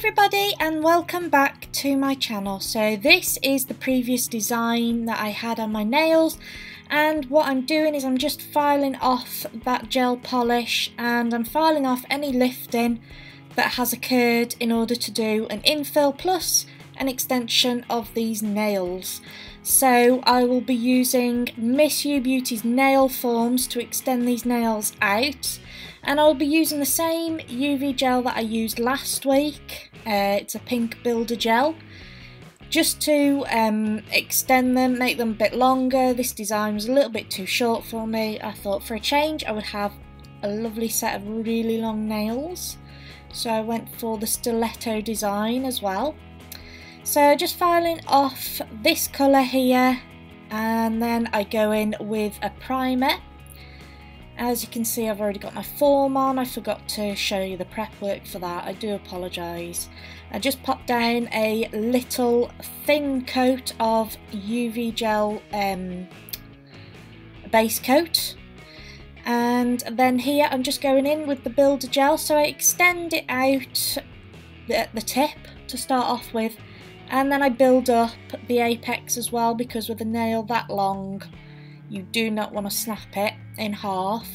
everybody and welcome back to my channel. So this is the previous design that I had on my nails, and what I'm doing is I'm just filing off that gel polish and I'm filing off any lifting that has occurred in order to do an infill plus an extension of these nails. So I will be using Miss You Beauty's nail forms to extend these nails out, and I'll be using the same UV gel that I used last week. It's a pink builder gel, just to extend them, make them a bit longer. This design was a little bit too short for me. I thought for a change I would have a lovely set of really long nails, so I went for the stiletto design as well. So just filing off this colour here, and then I go in with a primer. As you can see, I've already got my form on. I forgot to show you the prep work for that. I do apologise. I just popped down a little thin coat of UV gel base coat. And then here I'm just going in with the builder gel. So I extend it out at the tip to start off with. And then I build up the apex as well, because with a nail that long you do not want to snap it in half.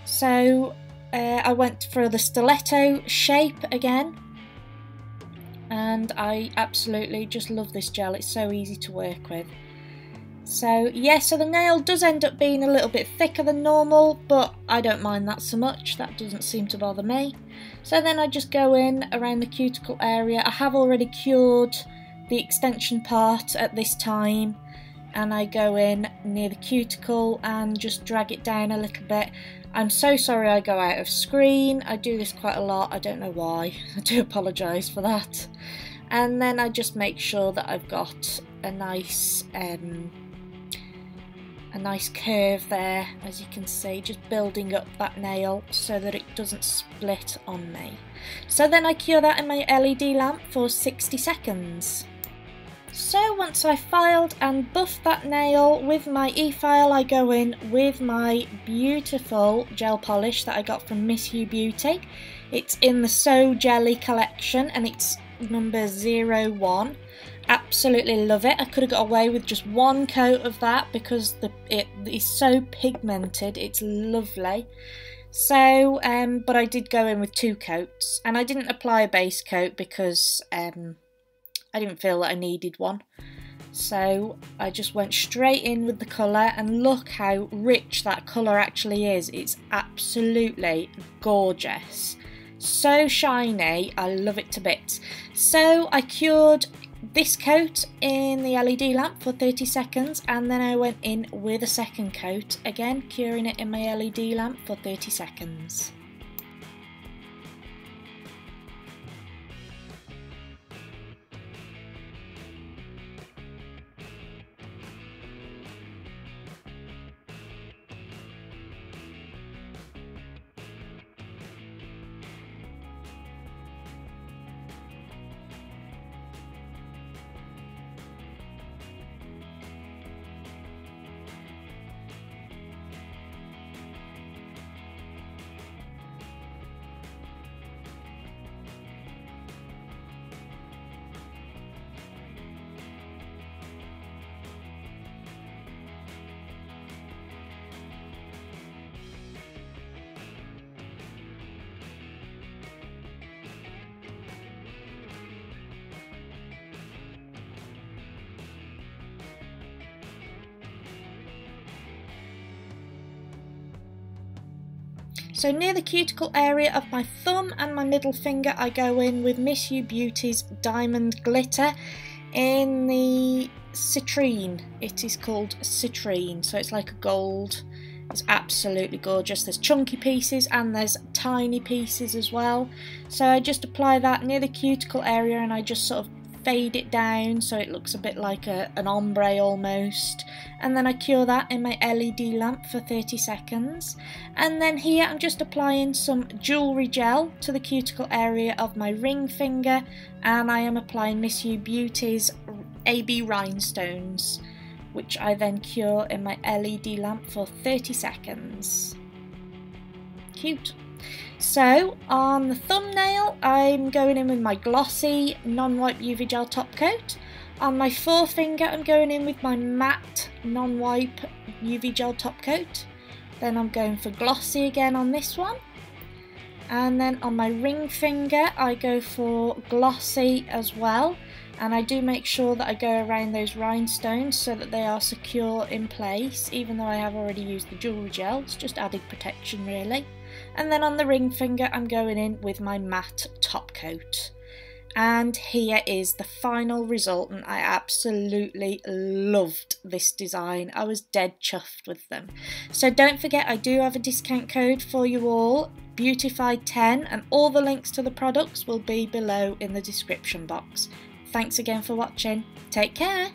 So I went for the stiletto shape again, and I absolutely just love this gel. It's so easy to work with. So yeah, so the nail does end up being a little bit thicker than normal, but I don't mind that so much. That doesn't seem to bother me. So then I just go in around the cuticle area. I have already cured the extension part at this time, and I go in near the cuticle and just drag it down a little bit. I'm so sorry I go out of screen. I do this quite a lot. I don't know why. I do apologise for that. And then I just make sure that I've got a nice curve there, as you can see, just building up that nail so that it doesn't split on me. So then I cure that in my LED lamp for 60 seconds. So once I've filed and buffed that nail with my e-file, I go in with my beautiful gel polish that I got from Miss You Beauty. It's in the So Jelly collection and it's number 01. Absolutely love it. I could have got away with just one coat of that because it is so pigmented. It's lovely. So, but I did go in with 2 coats, and I didn't apply a base coat because I didn't feel that I needed one. So I just went straight in with the colour, and look how rich that colour actually is. It's absolutely gorgeous. So shiny, I love it to bits. So I cured this coat in the LED lamp for 30 seconds, and then I went in with a second coat, again curing it in my LED lamp for 30 seconds. So near the cuticle area of my thumb and my middle finger, I go in with Miss You Beauty's Diamond Glitter in the citrine. It is called citrine, so it's like a gold. It's absolutely gorgeous. There's chunky pieces and there's tiny pieces as well. So I just apply that near the cuticle area, and I just sort of fade it down so it looks a bit like an ombre almost, and then I cure that in my LED lamp for 30 seconds. And then here I'm just applying some jewellery gel to the cuticle area of my ring finger, and I am applying Miss You Beauty's AB rhinestones, which I then cure in my LED lamp for 30 seconds. Cute. So on the thumbnail I'm going in with my glossy non-wipe UV gel top coat. On my forefinger I'm going in with my matte non-wipe UV gel top coat. Then I'm going for glossy again on this one. And then on my ring finger I go for glossy as well, and I do make sure that I go around those rhinestones so that they are secure in place, even though I have already used the jewellery gel. It's just added protection really. And then on the ring finger I'm going in with my matte top coat. And here is the final result, and I absolutely loved this design. I was dead chuffed with them. So don't forget, I do have a discount code for you all, Beautified10, and all the links to the products will be below in the description box. Thanks again for watching. Take care.